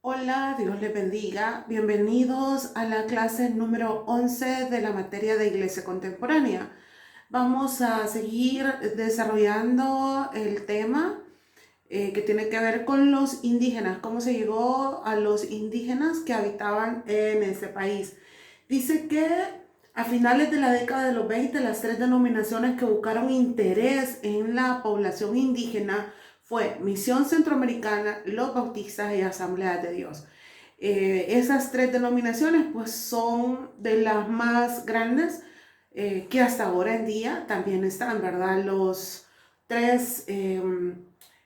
Hola, Dios les bendiga. Bienvenidos a la clase número 11 de la materia de Iglesia Contemporánea. Vamos a seguir desarrollando el tema que tiene que ver con los indígenas, cómo se llegó a los indígenas que habitaban en ese país. Dice que a finales de la década de los 20, las tres denominaciones que buscaron interés en la población indígena fue Misión Centroamericana, los Bautistas y Asambleas de Dios. Esas tres denominaciones pues son de las más grandes que hasta ahora en día también están, ¿verdad? Tres, eh,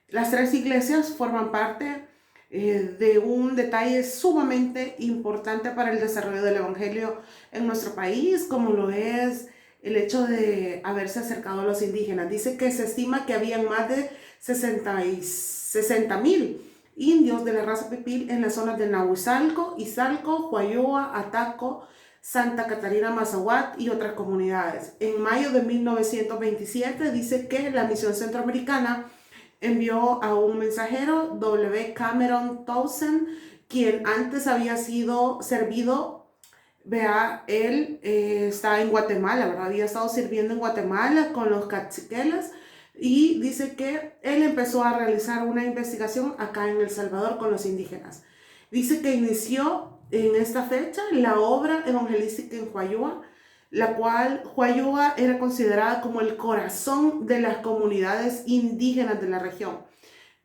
las tres iglesias forman parte de un detalle sumamente importante para el desarrollo del evangelio en nuestro país, como lo es el hecho de haberse acercado a los indígenas. Dice que se estima que habían más de 60,000 indios de la raza pipil en las zonas de Nahuizalco, Izalco, Huayoa, Ataco, Santa Catarina, Mazahuat y otras comunidades. En mayo de 1927 dice que la Misión Centroamericana envió a un mensajero, W. Cameron Townsend, quien antes había sido servido. Vea, él está en Guatemala, ¿verdad? Había estado sirviendo en Guatemala con los caciqueles y dice que él empezó a realizar una investigación acá en El Salvador con los indígenas. Dice que inició en esta fecha la obra evangelística en Huayoa, la cual Huayoa era considerada como el corazón de las comunidades indígenas de la región,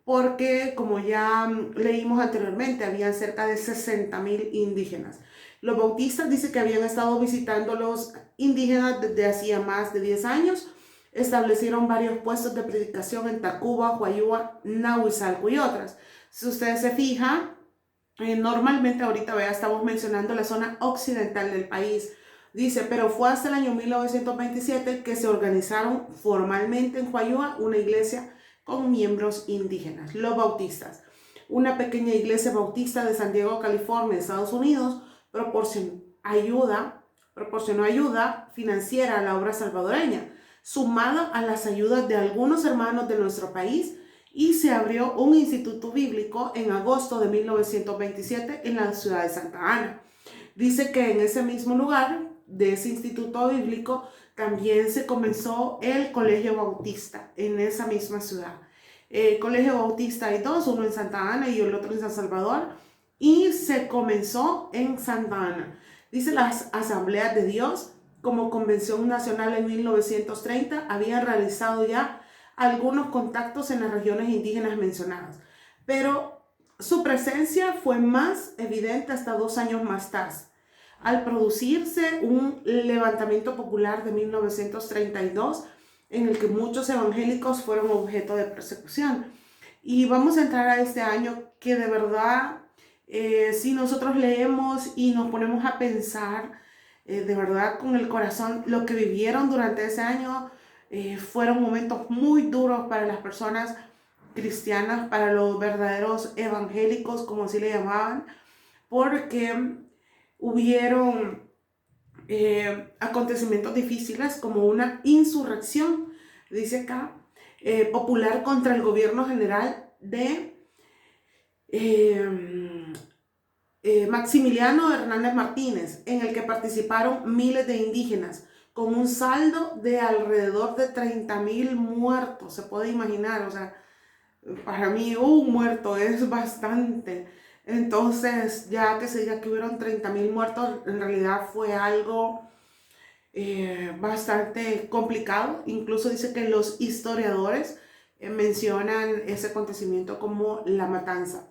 porque como ya leímos anteriormente, habían cerca de 60,000 indígenas. Los bautistas dicen que habían estado visitando los indígenas desde hacía más de 10 años. Establecieron varios puestos de predicación en Tacuba, Huayúa, Nahuizalco y otras. Si ustedes se fijan, normalmente ahorita estamos mencionando la zona occidental del país. Dice, pero fue hasta el año 1927 que se organizaron formalmente en Huayúa una iglesia con miembros indígenas, los bautistas. Una pequeña iglesia bautista de San Diego, California, Estados Unidos, proporcionó ayuda financiera a la obra salvadoreña, sumada a las ayudas de algunos hermanos de nuestro país, y se abrió un instituto bíblico en agosto de 1927 en la ciudad de Santa Ana. Dice que en ese mismo lugar de ese instituto bíblico también se comenzó el Colegio Bautista en esa misma ciudad. Colegio Bautista hay dos, uno en Santa Ana y el otro en San Salvador, y se comenzó en Santa Ana. Dice, las Asambleas de Dios como Convención Nacional en 1930 habían realizado ya algunos contactos en las regiones indígenas mencionadas, pero su presencia fue más evidente hasta 2 años más tarde, al producirse un levantamiento popular de 1932 en el que muchos evangélicos fueron objeto de persecución. Y vamos a entrar a este año que de verdad, si nosotros leemos y nos ponemos a pensar de verdad con el corazón lo que vivieron durante ese año, fueron momentos muy duros para las personas cristianas, para los verdaderos evangélicos, como así le llamaban, porque hubieron acontecimientos difíciles como una insurrección, dice acá, popular contra el gobierno general de Maximiliano Hernández Martínez, en el que participaron miles de indígenas, con un saldo de alrededor de 30,000 muertos. Se puede imaginar, o sea, para mí un muerto es bastante. Entonces, ya que se diga que hubieron 30,000 muertos, en realidad fue algo bastante complicado. Incluso dice que los historiadores mencionan ese acontecimiento como la matanza.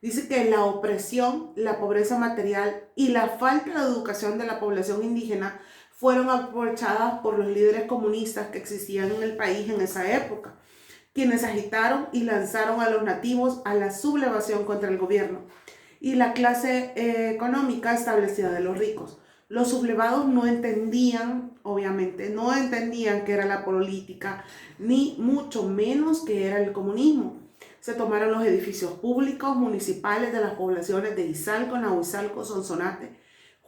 Dice que la opresión, la pobreza material y la falta de educación de la población indígena fueron aprovechadas por los líderes comunistas que existían en el país en esa época, quienes agitaron y lanzaron a los nativos a la sublevación contra el gobierno y la clase económica establecida de los ricos. Los sublevados no entendían, obviamente, no entendían qué era la política, ni mucho menos qué era el comunismo. Se tomaron los edificios públicos municipales de las poblaciones de Izalco, Nahuizalco, Sonsonate,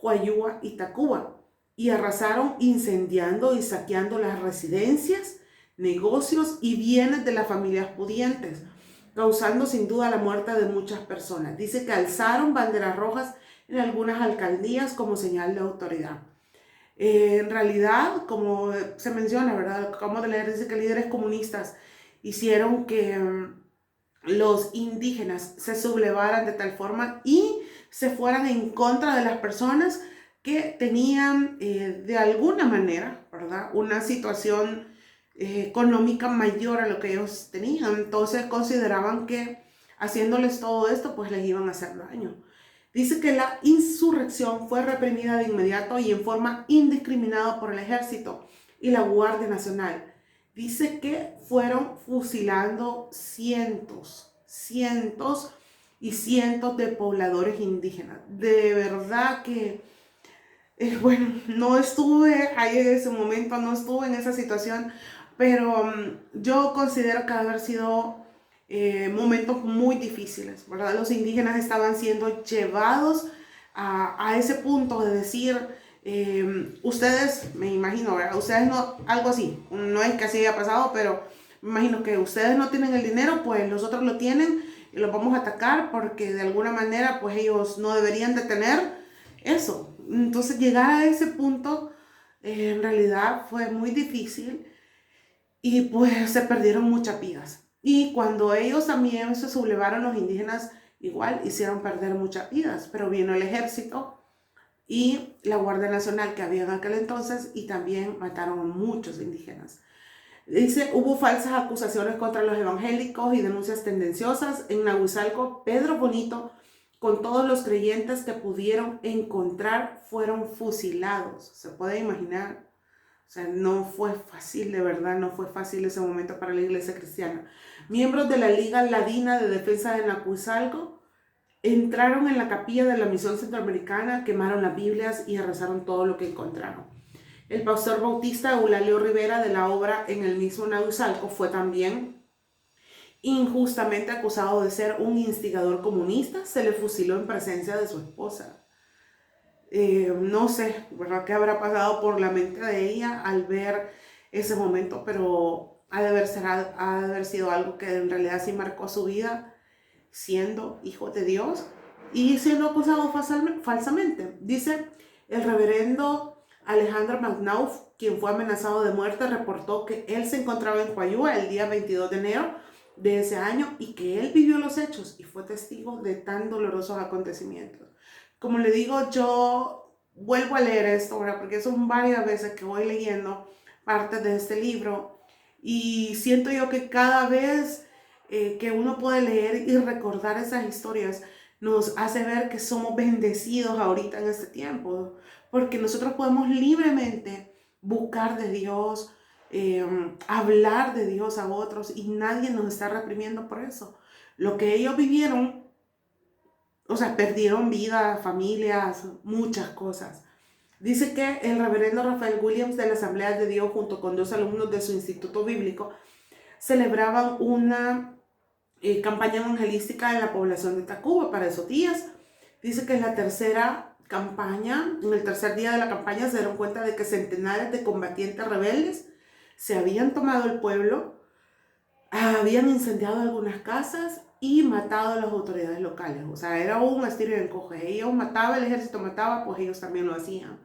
Huayúa y Tacuba, y arrasaron incendiando y saqueando las residencias, negocios y bienes de las familias pudientes. causando sin duda la muerte de muchas personas. Dice que alzaron banderas rojas en algunas alcaldías como señal de autoridad. En realidad, como se menciona, ¿verdad? Acabamos de leer, dice que líderes comunistas hicieron que los indígenas se sublevaran de tal forma y se fueran en contra de las personas que tenían de alguna manera, ¿verdad?, una situación económica mayor a lo que ellos tenían. Entonces consideraban que haciéndoles todo esto, pues les iban a hacer daño. Dice que la insurrección fue reprimida de inmediato y en forma indiscriminada por el ejército y la Guardia Nacional. Dice que fueron fusilando cientos y cientos de pobladores indígenas. De verdad que, bueno, no estuve ahí en ese momento, no estuve en esa situación, pero yo considero que haber sido momentos muy difíciles, ¿verdad? Los indígenas estaban siendo llevados a ese punto de decir, ustedes, me imagino, ¿verdad? Ustedes no, algo así, no es que así haya pasado, pero me imagino que ustedes no tienen el dinero, pues nosotros lo tienen y los vamos a atacar porque de alguna manera, pues ellos no deberían de tener eso. Entonces llegar a ese punto en realidad fue muy difícil y pues se perdieron muchas vidas. Y cuando ellos también se sublevaron, los indígenas igual hicieron perder muchas vidas, pero vino el ejército y la Guardia Nacional que había en aquel entonces y también mataron a muchos indígenas. Dice, hubo falsas acusaciones contra los evangélicos y denuncias tendenciosas. En Nahuizalco, Pedro Bonito, con todos los creyentes que pudieron encontrar, fueron fusilados. ¿Se puede imaginar? O sea, no fue fácil, de verdad, no fue fácil ese momento para la iglesia cristiana. Miembros de la Liga Ladina de Defensa de Nahuizalco entraron en la capilla de la Misión Centroamericana, quemaron las Biblias y arrasaron todo lo que encontraron. El pastor bautista Eulalio Rivera, de la obra En el mismo Nahuizalco, fue también injustamente acusado de ser un instigador comunista. Se le fusiló en presencia de su esposa. No sé, ¿verdad?, qué habrá pasado por la mente de ella al ver ese momento, pero ha de haber sido algo que en realidad sí marcó su vida, siendo hijo de Dios y siendo acusado falsamente. Dice el reverendo Alejandro Magnauf, quien fue amenazado de muerte, reportó que él se encontraba en Huayúa el día 22 de enero de ese año y que él vivió los hechos y fue testigo de tan dolorosos acontecimientos. Como le digo, yo vuelvo a leer esto, ¿verdad?, porque son varias veces que voy leyendo partes de este libro y siento yo que cada vez que uno puede leer y recordar esas historias nos hace ver que somos bendecidos ahorita en este tiempo, porque nosotros podemos libremente buscar de Dios, hablar de Dios a otros y nadie nos está reprimiendo por eso. Lo que ellos vivieron, o sea, perdieron vida, familias, muchas cosas. Dice que el reverendo Rafael Williams de la Asamblea de Dios, junto con 2 alumnos de su instituto bíblico, celebraban una campaña evangelística en la población de Tacuba para esos días. Dice que en la tercera campaña, en el tercer día de la campaña, se dieron cuenta de que centenares de combatientes rebeldes se habían tomado el pueblo, habían incendiado algunas casas y matado a las autoridades locales. O sea, era un estilo de encoge. Ellos mataban, el ejército mataba, pues ellos también lo hacían.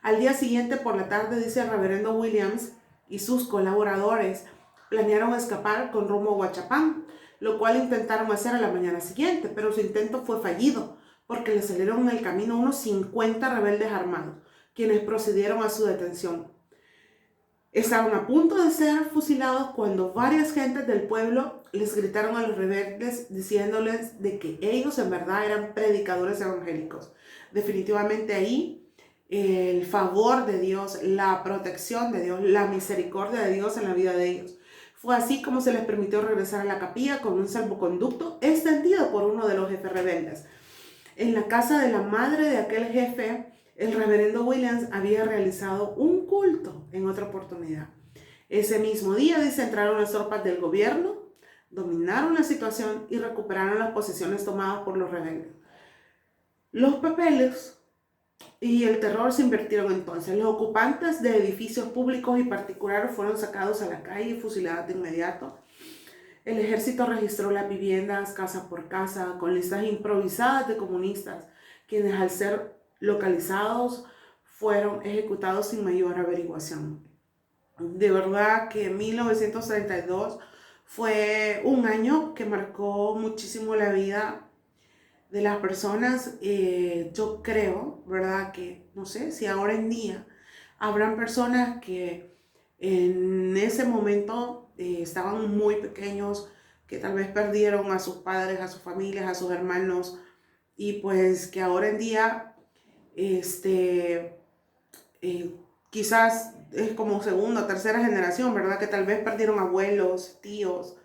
Al día siguiente, por la tarde, dice el reverendo Williams y sus colaboradores planearon escapar con rumbo a Huachapán, lo cual intentaron hacer a la mañana siguiente, pero su intento fue fallido, porque le salieron en el camino unos 50 rebeldes armados, quienes procedieron a su detención. Estaban a punto de ser fusilados cuando varias gentes del pueblo les gritaron a los rebeldes diciéndoles de que ellos en verdad eran predicadores evangélicos. Definitivamente ahí el favor de Dios, la protección de Dios, la misericordia de Dios en la vida de ellos. Fue así como se les permitió regresar a la capilla con un salvoconducto extendido por uno de los jefes rebeldes. En la casa de la madre de aquel jefe, el reverendo Williams había realizado un culto en otra oportunidad. Ese mismo día, dice, entraron las tropas del gobierno, dominaron la situación y recuperaron las posesiones tomadas por los rebeldes. Los papeles y el terror se invirtieron entonces. Los ocupantes de edificios públicos y particulares fueron sacados a la calle y fusilados de inmediato. El ejército registró las viviendas casa por casa con listas improvisadas de comunistas, quienes al ser localizados fueron ejecutados sin mayor averiguación. De verdad que 1932 fue un año que marcó muchísimo la vida de las personas. Yo creo, ¿verdad? Que no sé si ahora en día habrán personas que en ese momento estaban muy pequeños, que tal vez perdieron a sus padres, a sus familias, a sus hermanos, y pues que ahora en día este, eh, quizás es como segunda o tercera generación, ¿verdad? Que tal vez perdieron abuelos, tíos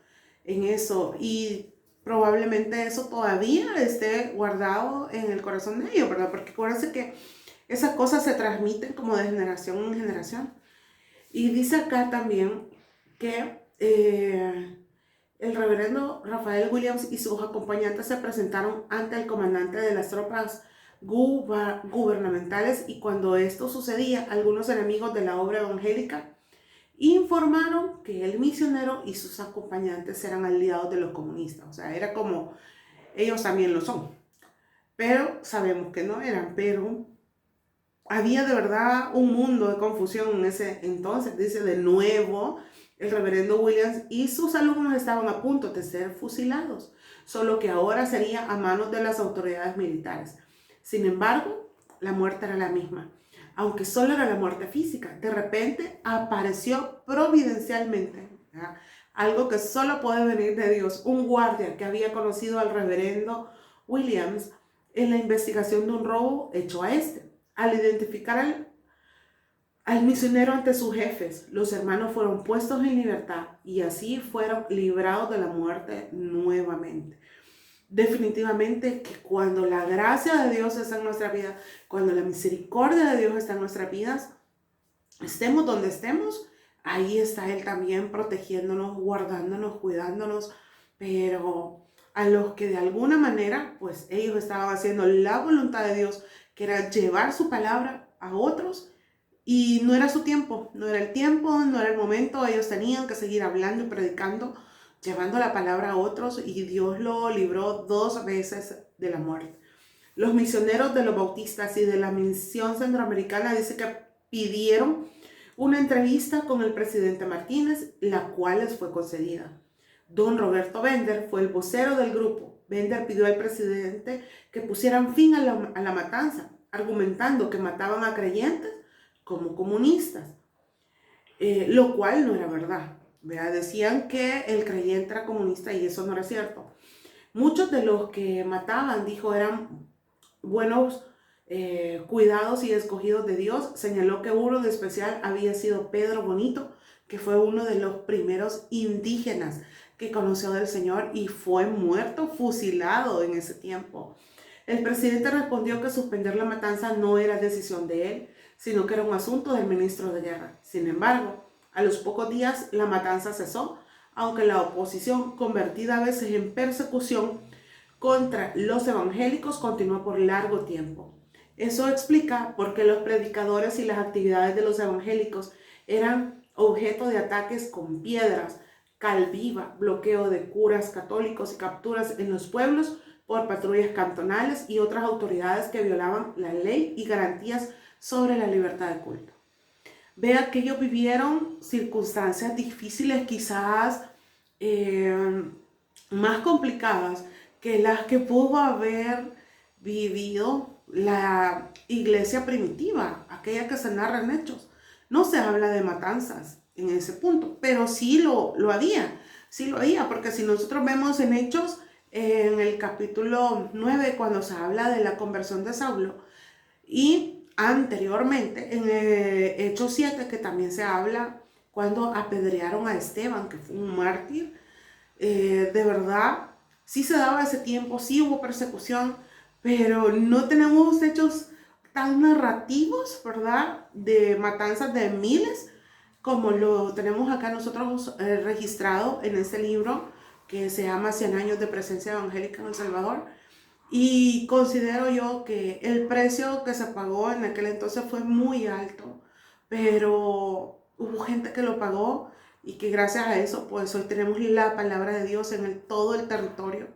en eso, y probablemente eso todavía esté guardado en el corazón de ellos, ¿verdad? Porque acuérdense que esas cosas se transmiten como de generación en generación. Y dice acá también que el reverendo Rafael Williams y sus acompañantes se presentaron ante el comandante de las tropas gubernamentales, y cuando esto sucedía, algunos enemigos de la obra evangélica informaron que el misionero y sus acompañantes eran aliados de los comunistas. O sea, era como ellos también lo son. Pero sabemos que no eran, pero había de verdad un mundo de confusión en ese entonces. Dice de nuevo, el reverendo Williams y sus alumnos estaban a punto de ser fusilados, solo que ahora sería a manos de las autoridades militares. Sin embargo, la muerte era la misma, aunque solo era la muerte física. De repente apareció providencialmente, ¿verdad? Algo que solo puede venir de Dios. Un guardia que había conocido al reverendo Williams en la investigación de un robo hecho a este. Al identificar al misionero ante sus jefes, los hermanos fueron puestos en libertad y así fueron librados de la muerte nuevamente. Definitivamente que cuando la gracia de Dios está en nuestra vida, cuando la misericordia de Dios está en nuestras vidas, estemos donde estemos, ahí está Él también protegiéndonos, guardándonos, cuidándonos. Pero a los que de alguna manera, pues ellos estaban haciendo la voluntad de Dios, que era llevar su palabra a otros, y no era su tiempo, no era el tiempo, no era el momento. Ellos tenían que seguir hablando y predicando, llevando la palabra a otros, y Dios lo libró 2 veces de la muerte. Los misioneros de los bautistas y de la misión centroamericana dice que pidieron una entrevista con el presidente Martínez, la cual les fue concedida. Don Roberto Bender fue el vocero del grupo. Bender pidió al presidente que pusieran fin a la matanza, argumentando que mataban a creyentes como comunistas, lo cual no era verdad, ¿verdad? Decían que el creyente era comunista y eso no era cierto. Muchos de los que mataban, dijo, eran buenos, cuidados y escogidos de Dios. Señaló que uno de especial había sido Pedro Bonito, que fue uno de los primeros indígenas que conoció del Señor y fue muerto, fusilado en ese tiempo. El presidente respondió que suspender la matanza no era decisión de él, sino que era un asunto del ministro de guerra. Sin embargo, a los pocos días la matanza cesó, aunque la oposición, convertida a veces en persecución contra los evangélicos, continuó por largo tiempo. Eso explica por qué los predicadores y las actividades de los evangélicos eran objeto de ataques con piedras, cal viva, bloqueo de curas católicos y capturas en los pueblos por patrullas cantonales y otras autoridades que violaban la ley y garantías sobre la libertad de culto. Vea que ellos vivieron circunstancias difíciles, quizás más complicadas que las que pudo haber vivido la iglesia primitiva, aquella que se narra en Hechos. No se habla de matanzas en ese punto, pero sí lo había, porque si nosotros vemos en Hechos, en el capítulo 9, cuando se habla de la conversión de Saulo, y anteriormente en Hechos 7, que también se habla cuando apedrearon a Esteban, que fue un mártir, de verdad, sí se daba ese tiempo, sí hubo persecución, pero no tenemos hechos tan narrativos, ¿verdad? De matanzas de miles, como lo tenemos acá nosotros registrado en este libro que se llama 100 años de presencia evangélica en El Salvador. Y considero yo que el precio que se pagó en aquel entonces fue muy alto, pero hubo gente que lo pagó y que gracias a eso pues hoy tenemos la palabra de Dios en todo el territorio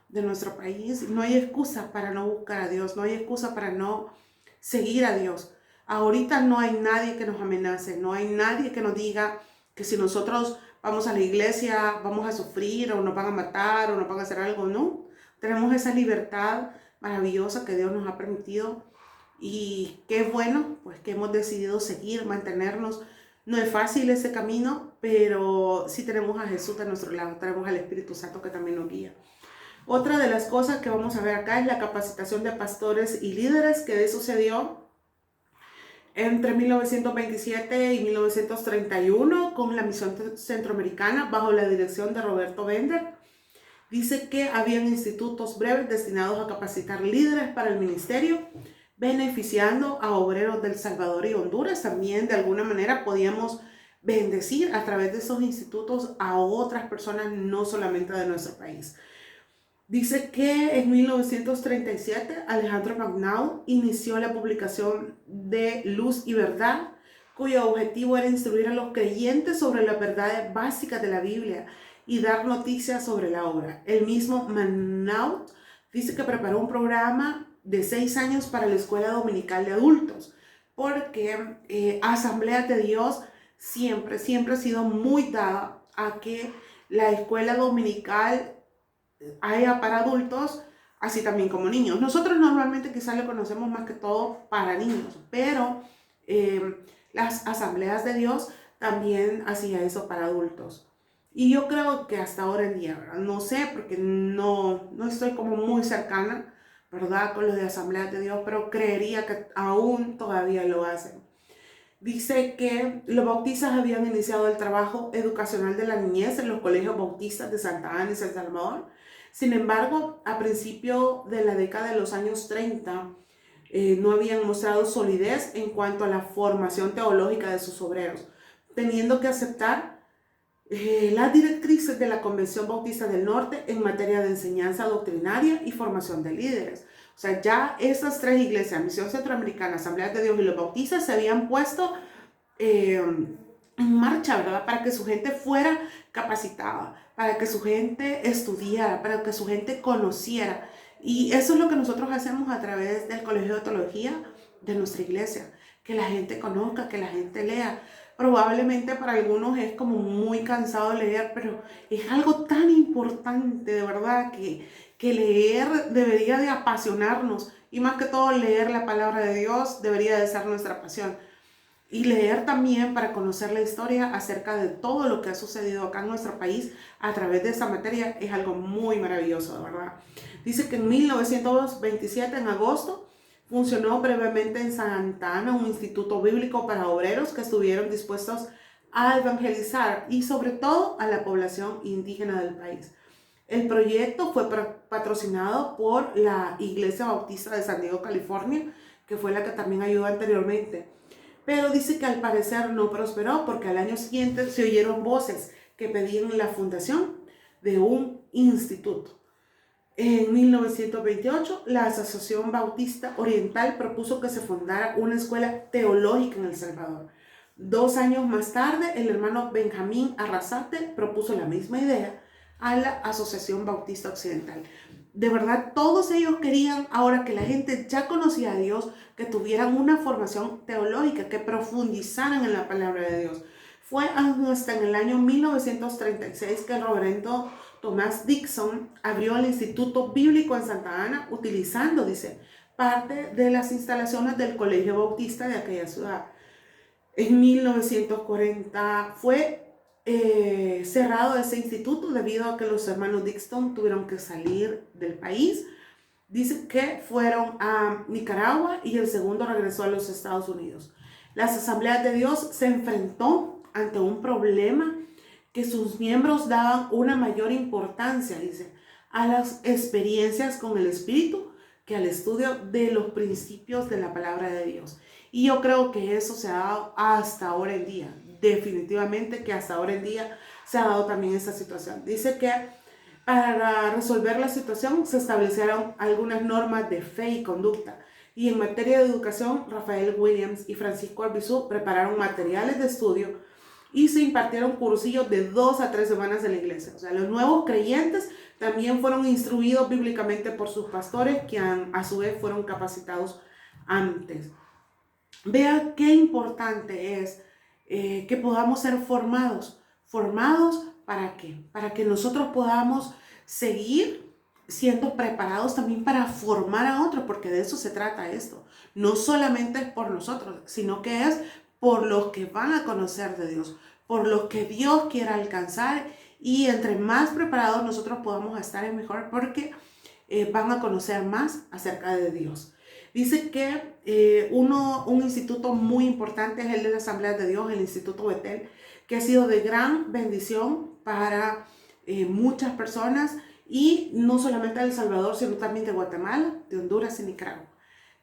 de nuestro país. No hay excusa para no buscar a Dios, no hay excusa para no seguir a Dios. Ahorita no hay nadie que nos amenace, no hay nadie que nos diga que si nosotros vamos a la iglesia vamos a sufrir o nos van a matar o nos van a hacer algo. No, tenemos esa libertad maravillosa que Dios nos ha permitido y qué bueno pues que hemos decidido seguir, mantenernos. No es fácil ese camino, pero sí tenemos a Jesús de nuestro lado, tenemos al Espíritu Santo que también nos guía. Otra de las cosas que vamos a ver acá es la capacitación de pastores y líderes, que sucedió entre 1927 y 1931 con la Misión Centroamericana bajo la dirección de Roberto Bender. Dice que habían institutos breves destinados a capacitar líderes para el ministerio, beneficiando a obreros del Salvador y Honduras. También de alguna manera podíamos bendecir a través de esos institutos a otras personas, no solamente de nuestro país. Dice que en 1937 Alejandro Magno inició la publicación de Luz y Verdad, cuyo objetivo era instruir a los creyentes sobre las verdades básicas de la Biblia y dar noticias sobre la obra. El mismo Magno dice que preparó un programa de 6 años para la escuela dominical de adultos, porque Asambleas de Dios siempre ha sido muy dada a que la escuela dominical haya para adultos, así también como niños. Nosotros normalmente quizás lo conocemos más que todo para niños, pero las Asambleas de Dios también hacía eso para adultos. Y yo creo que hasta ahora en día, ¿verdad? No sé, porque no estoy como muy cercana, ¿verdad?, con lo de Asambleas de Dios, pero creería que aún todavía lo hacen. Dice que los bautistas habían iniciado el trabajo educacional de la niñez en los colegios bautistas de Santa Ana y San Salvador. Sin embargo, a principio de la década de los años 30, no habían mostrado solidez en cuanto a la formación teológica de sus obreros, teniendo que aceptar las directrices de la Convención Bautista del Norte en materia de enseñanza doctrinaria y formación de líderes. O sea, ya estas 3 iglesias, Misión Centroamericana, Asambleas de Dios y los Bautistas, se habían puesto en marcha, ¿verdad?, para que su gente fuera capacitada, para que su gente estudiara, para que su gente conociera. Y eso es lo que nosotros hacemos a través del Colegio de Teología de nuestra iglesia, que la gente conozca, que la gente lea. Probablemente para algunos es como muy cansado leer, pero es algo tan importante, de verdad, que leer debería de apasionarnos, y más que todo leer la palabra de Dios debería de ser nuestra pasión. Y leer también para conocer la historia acerca de todo lo que ha sucedido acá en nuestro país a través de esta materia es algo muy maravilloso, de verdad. Dice que en 1927, en agosto, funcionó brevemente en Santa Ana un instituto bíblico para obreros que estuvieron dispuestos a evangelizar y sobre todo a la población indígena del país. El proyecto fue patrocinado por la Iglesia Bautista de San Diego, California, que fue la que también ayudó anteriormente. Pero dice que al parecer no prosperó porque al año siguiente se oyeron voces que pedían la fundación de un instituto. En 1928, la Asociación Bautista Oriental propuso que se fundara una escuela teológica en El Salvador. 2 años más tarde, el hermano Benjamín Arrasate propuso la misma idea a la Asociación Bautista Occidental. De verdad, todos ellos querían, ahora que la gente ya conocía a Dios, que tuvieran una formación teológica, que profundizaran en la palabra de Dios. Fue hasta en el año 1936 que el reverendo Thomas Dixon abrió el Instituto Bíblico en Santa Ana, utilizando, dice, parte de las instalaciones del Colegio Bautista de aquella ciudad. En 1940 fue cerrado ese instituto debido a que los hermanos Dixon tuvieron que salir del país. Dice que fueron a Nicaragua y el segundo regresó a los Estados Unidos. Las Asambleas de Dios se enfrentó ante un problema que sus miembros daban una mayor importancia, dice, a las experiencias con el Espíritu que al estudio de los principios de la palabra de Dios. Y yo creo que eso se ha dado hasta ahora en día. Definitivamente que hasta ahora en día se ha dado también esta situación. Dice que para resolver la situación se establecieron algunas normas de fe y conducta. Y en materia de educación, Rafael Williams y Francisco Arbizú prepararon materiales de estudio y se impartieron cursillos de 2 a 3 semanas en la iglesia. O sea, los nuevos creyentes también fueron instruidos bíblicamente por sus pastores, que a su vez fueron capacitados antes. Vea qué importante es que podamos ser formados. ¿Formados para qué? Para que nosotros podamos seguir siendo preparados también para formar a otros, porque de eso se trata esto. No solamente es por nosotros, sino que es por los que van a conocer de Dios, por los que Dios quiere alcanzar, y entre más preparados nosotros podamos estar es mejor, porque van a conocer más acerca de Dios. Dice que un instituto muy importante es el de la Asamblea de Dios, el Instituto Betel, que ha sido de gran bendición para muchas personas, y no solamente de El Salvador, sino también de Guatemala, de Honduras y Nicaragua.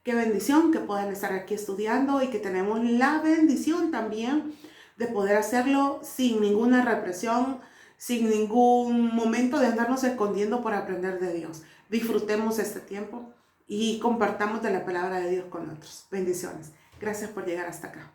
Qué bendición que puedan estar aquí estudiando, y que tenemos la bendición también de poder hacerlo sin ninguna represión, sin ningún momento de andarnos escondiendo por aprender de Dios. Disfrutemos este tiempo y compartamos de la palabra de Dios con otros. Bendiciones. Gracias por llegar hasta acá.